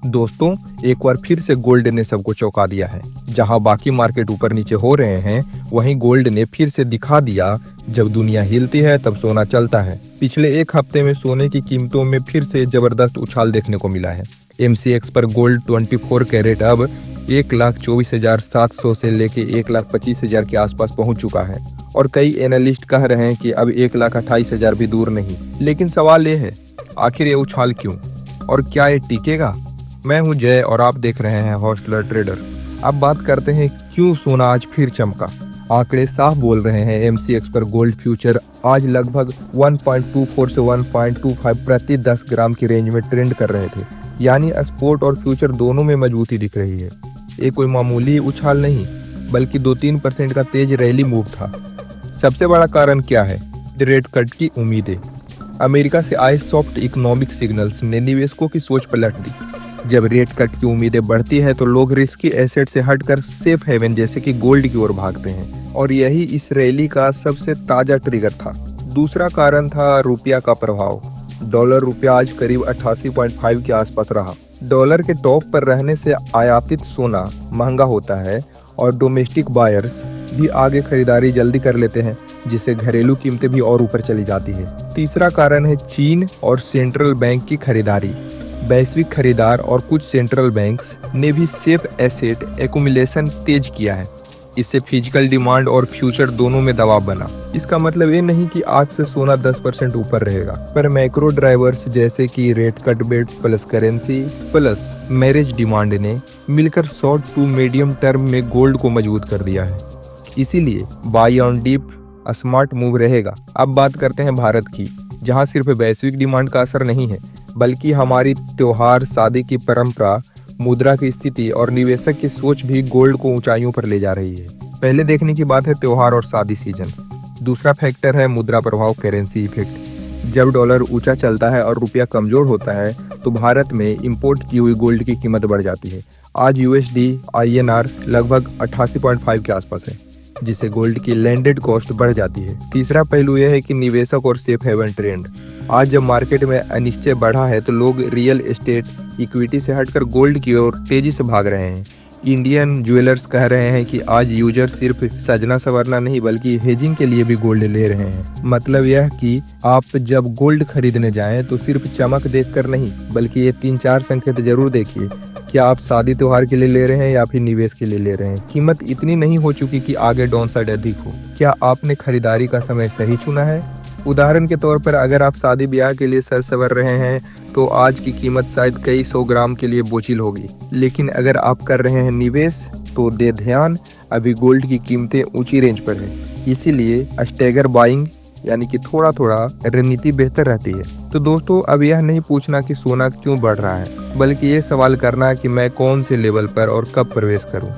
दोस्तों, एक बार फिर से गोल्ड ने सबको चौंका दिया है। जहां बाकी मार्केट ऊपर नीचे हो रहे हैं, वहीं गोल्ड ने फिर से दिखा दिया, जब दुनिया हिलती है तब सोना चलता है। पिछले एक हफ्ते में सोने की कीमतों में फिर से जबरदस्त उछाल देखने को मिला है। MCX पर गोल्ड 24 कैरेट अब 1,24,700 से लेके 1,25,000 के आसपास पहुंच चुका है और कई एनालिस्ट कह रहे हैं कि अब 1,28,000 भी दूर नहीं। लेकिन सवाल ये है, आखिर ये उछाल क्यों और क्या ये टिकेगा? मैं हूं जय और आप देख रहे हैं हॉस्टलर ट्रेडर। अब बात करते हैं क्यों सोना आज फिर चमका। आंकड़े साफ बोल रहे हैं। MCX पर गोल्ड फ्यूचर आज लगभग 1.24 से 1.25 प्रति 10 ग्राम की रेंज में ट्रेंड कर रहे थे, यानी स्पोर्ट और फ्यूचर दोनों में मजबूती दिख रही है। ये कोई मामूली उछाल नहीं, बल्कि 2-3% का तेज रैली मूव था। सबसे बड़ा कारण क्या है? रेट कट की उम्मीदें। अमेरिका से आए सॉफ्ट इकोनॉमिक सिग्नल्स ने निवेशकों की सोच पलट दी। जब रेट कट की उम्मीदें बढ़ती है तो लोग रिस्की एसेट से हटकर सेफ हेवन जैसे कि गोल्ड की ओर भागते हैं, और यही इस रैली का सबसे ताजा ट्रिगर था। दूसरा कारण था रुपया का प्रभाव। डॉलर रुपया आज करीब 88.5 के आसपास रहा। डॉलर के टॉप पर रहने से आयातित सोना महंगा होता है और डोमेस्टिक बायर्स भी आगे खरीदारी जल्दी कर लेते हैं, जिससे घरेलू कीमतें भी और ऊपर चली जाती है। तीसरा कारण है चीन और सेंट्रल बैंक की खरीदारी। वैश्विक खरीदार और कुछ सेंट्रल बैंक्स ने भी सेफ एसेट एक्युमुलेशन तेज किया है। इससे फिजिकल डिमांड और फ्यूचर दोनों में दबाव बना। इसका मतलब ये नहीं कि आज से सोना 10% ऊपर रहेगा, पर मैक्रो ड्राइवर्स जैसे कि rate cut bets plus currency plus marriage demand ने मिलकर शॉर्ट टू मीडियम टर्म में गोल्ड को मजबूत कर दिया है। इसीलिए buy on dip smart move रहेगा। अब बात करते हैं भारत की, जहां सिर्फ वैश्विक डिमांड का असर नहीं है, बल्कि हमारी त्योहार, शादी की परंपरा, मुद्रा की स्थिति और निवेशक की सोच भी गोल्ड को ऊंचाइयों पर ले जा रही है। पहले देखने की बात है त्योहार और शादी सीजन। दूसरा फैक्टर है मुद्रा प्रभाव, करेंसी इफेक्ट। जब डॉलर ऊंचा चलता है और रुपया कमजोर होता है तो भारत में इंपोर्ट की हुई गोल्ड की कीमत बढ़ जाती है। आज USD INR लगभग 88.5 के आसपास है, जिससे गोल्ड की लैंडेड कॉस्ट बढ़ जाती है। तीसरा पहलू यह है कि निवेशक और सेफ हेवन ट्रेंड। आज जब मार्केट में अनिश्चय बढ़ा है तो लोग रियल एस्टेट, इक्विटी से हटकर गोल्ड की ओर तेजी से भाग रहे हैं। इंडियन ज्वेलर्स कह रहे हैं कि आज यूजर सिर्फ सजना संवरना नहीं बल्कि हेजिंग के लिए भी गोल्ड ले रहे हैं। मतलब यह कि आप जब गोल्ड खरीदने जाएं तो सिर्फ चमक देखकर नहीं, बल्कि ये 3-4 संकेत जरूर देखिए। क्या आप शादी त्योहार के लिए ले रहे हैं या फिर निवेश के लिए ले रहे हैं? कीमत इतनी नहीं हो चुकी कि आगे डाउन साइड अधिक हो? क्या आपने खरीदारी का समय सही चुना है? उदाहरण के तौर पर अगर आप शादी ब्याह के लिए सज संवर रहे हैं तो आज की कीमत शायद कई 100 ग्राम के लिए बोझिल होगी, लेकिन अगर आप कर रहे हैं निवेश तो दे ध्यान, अभी गोल्ड की कीमतें ऊंची रेंज पर है। इसीलिए स्टैगर बाइंग यानी कि थोड़ा थोड़ा रणनीति बेहतर रहती है। तो दोस्तों, अब यह नहीं पूछना कि सोना क्यों बढ़ रहा है, बल्कि ये सवाल करना कि मैं कौन से लेवल पर और कब प्रवेश करूं।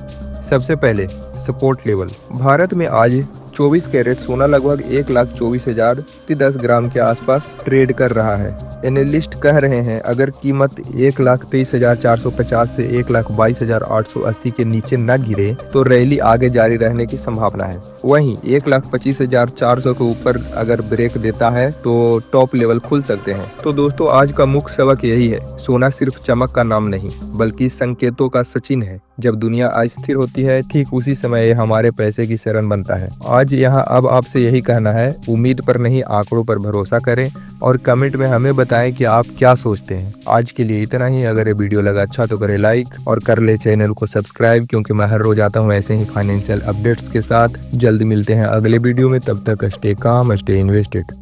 सबसे पहले सपोर्ट लेवल। भारत में आज 24 कैरेट सोना लगभग 1,24,000 10 ग्राम के आसपास ट्रेड कर रहा है। एनालिस्ट कह रहे हैं अगर कीमत 1,23,450 से 1,22,880 के नीचे न गिरे तो रैली आगे जारी रहने की संभावना है। वहीं 1,25,400 के ऊपर अगर ब्रेक देता है तो टॉप लेवल खुल सकते हैं। तो दोस्तों, आज का मुख्य सबक यही है, सोना सिर्फ चमक का नाम नहीं बल्कि संकेतों का सचिन है। जब दुनिया अस्थिर होती है, ठीक उसी समय ये हमारे पैसे की शरण बनता है। आज यहाँ अब आपसे यही कहना है, उम्मीद पर नहीं आंकड़ों पर भरोसा करें और कमेंट में हमें बताएं कि आप क्या सोचते हैं। आज के लिए इतना ही। अगर ये वीडियो लगा अच्छा तो करें लाइक और कर ले चैनल को सब्सक्राइब, क्योंकि मैं हर रोज आता हूँ ऐसे ही फाइनेंशियल अपडेट्स के साथ। जल्द मिलते हैं अगले वीडियो में, तब तक स्टे काम, स्टे इन्वेस्टेड।